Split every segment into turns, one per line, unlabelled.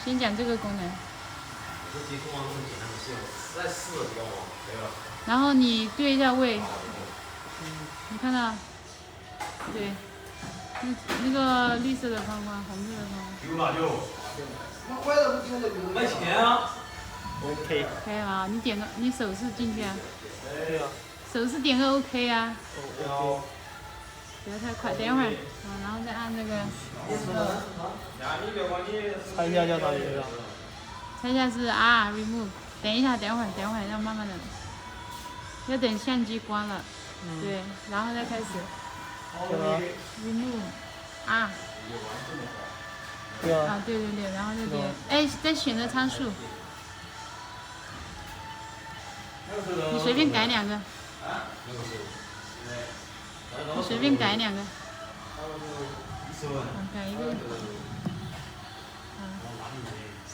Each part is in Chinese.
先讲这个功能。然后你对一下位，你看到？对，那个绿色的框框，红色的框框。丢了就。卖钱啊。OK。可以啊，你点个，你手势进去啊。对啊。手势点个 OK 啊。OK。不要太快，等一会儿，然后再按那个。猜一下叫啥名字？猜一下是remove。等一下，等会儿，要慢慢的，要等相机关了。对，然后再开始。remove。对啊。对，然后再点，再选择参数。你随便改2个。你随便改2个。改一个。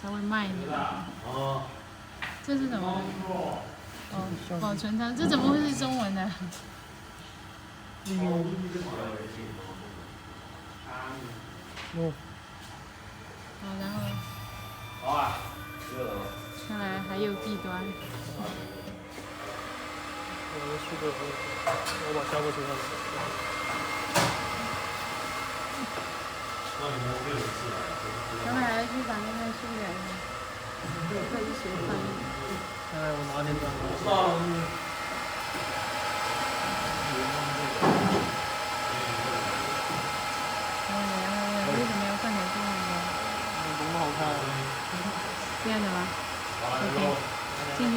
稍微慢一点。这是什么？保存它，这怎么会是中文呢？然后。看来还有弊端。我把效果存上来。等会儿还去把那个修改一下，可以随翻译。我拿点转。为什么要放点这样的？多么好看。这样的吗 ？OK， 进去。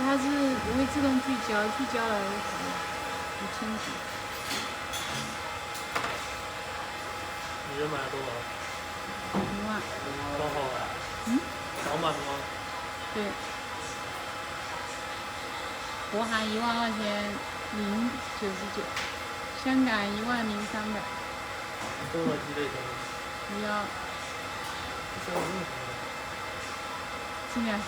它是不会自动聚焦了不清楚。你这买了多少？1万。多少？少买的吗？对。国韩12000099，香港10300。多少 G 的？不要。尽量少。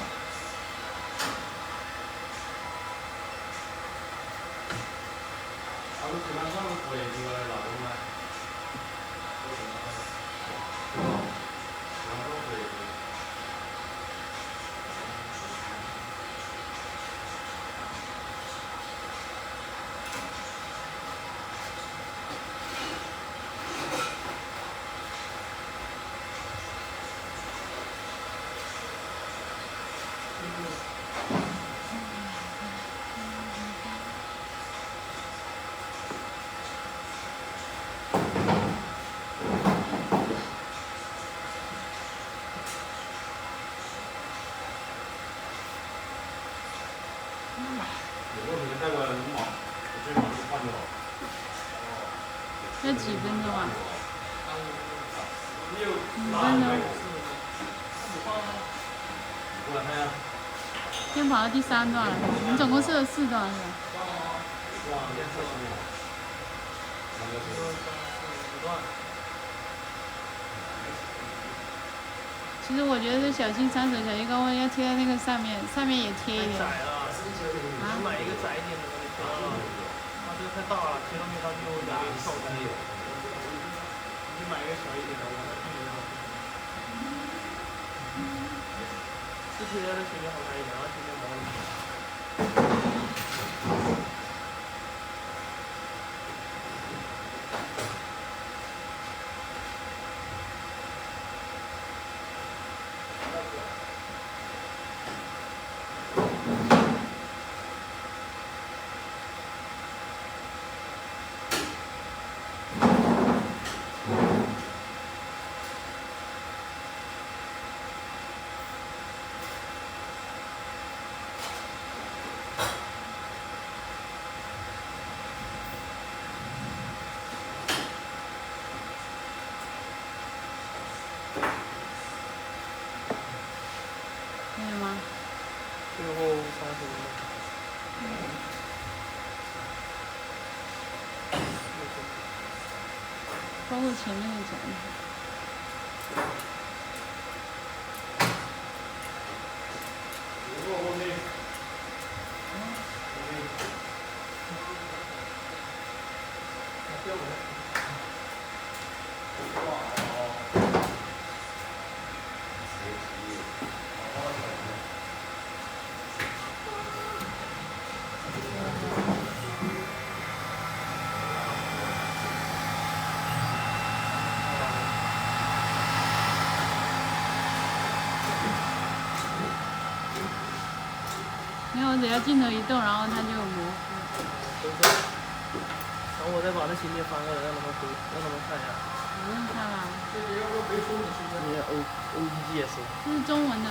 要几分钟啊？5分钟。先跑到第3段了，你总共设了4段是吧？其实我觉得这小心3手小心高温要贴在那个上面也贴一点。太窄了，你买一个窄一点的就贴了。这个太大了，贴上去它就有点跳开。你买一个小一点的，我来看一下。这贴的前面好看一点，然后前面毛一点。最后30分钟。包括前面的讲。要镜头一动，然后它就模糊。
然后我再把那芯片翻过来，让他们看一下。
不用看了。
你OEG 也是。
这是中文的。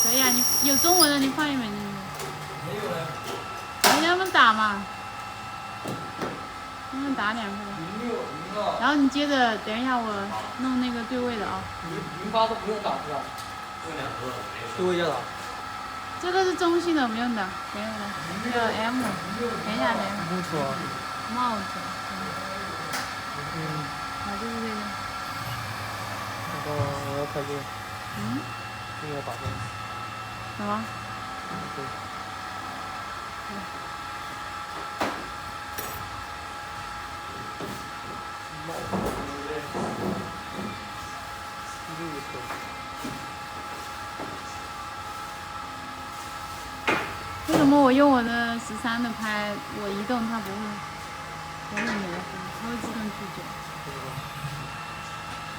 可以啊，你有中文的你放一本进去。没有了。你让他们打嘛。让他们打2个。然后你接着，等一下我弄那个对位的啊。
08都不用打是吧？对位要打。
这个是中性的，不用的，没有的。这个 M， 等一下，
不错。
帽子。啊，就是这个。
我要开机。这个打分。
什么？
对。
为什么我用我的13的拍，我移动它不会模糊，它会自动拒绝？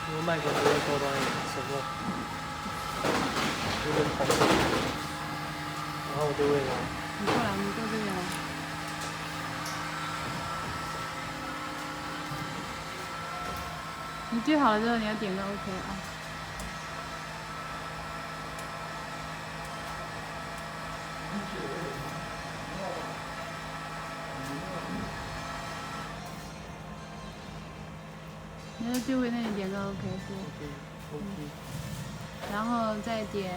因为麦克风高端一点，手动，有点跑。然后我对位了。
你过来，你过这边来。你对好了之后，你要点个 OK 啊。你在对位那里点个 OK 是。
OK。
然后再点。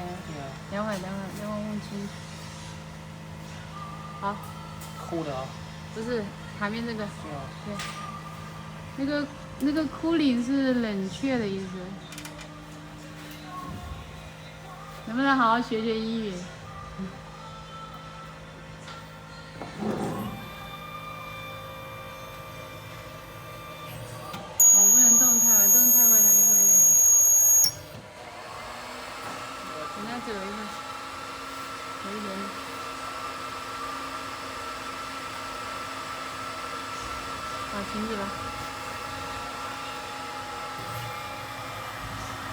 等会问清楚。好。
扣的啊。
不是，旁边这个。
对。
那个 cooling 是冷却的意思。能不能好好学学英语？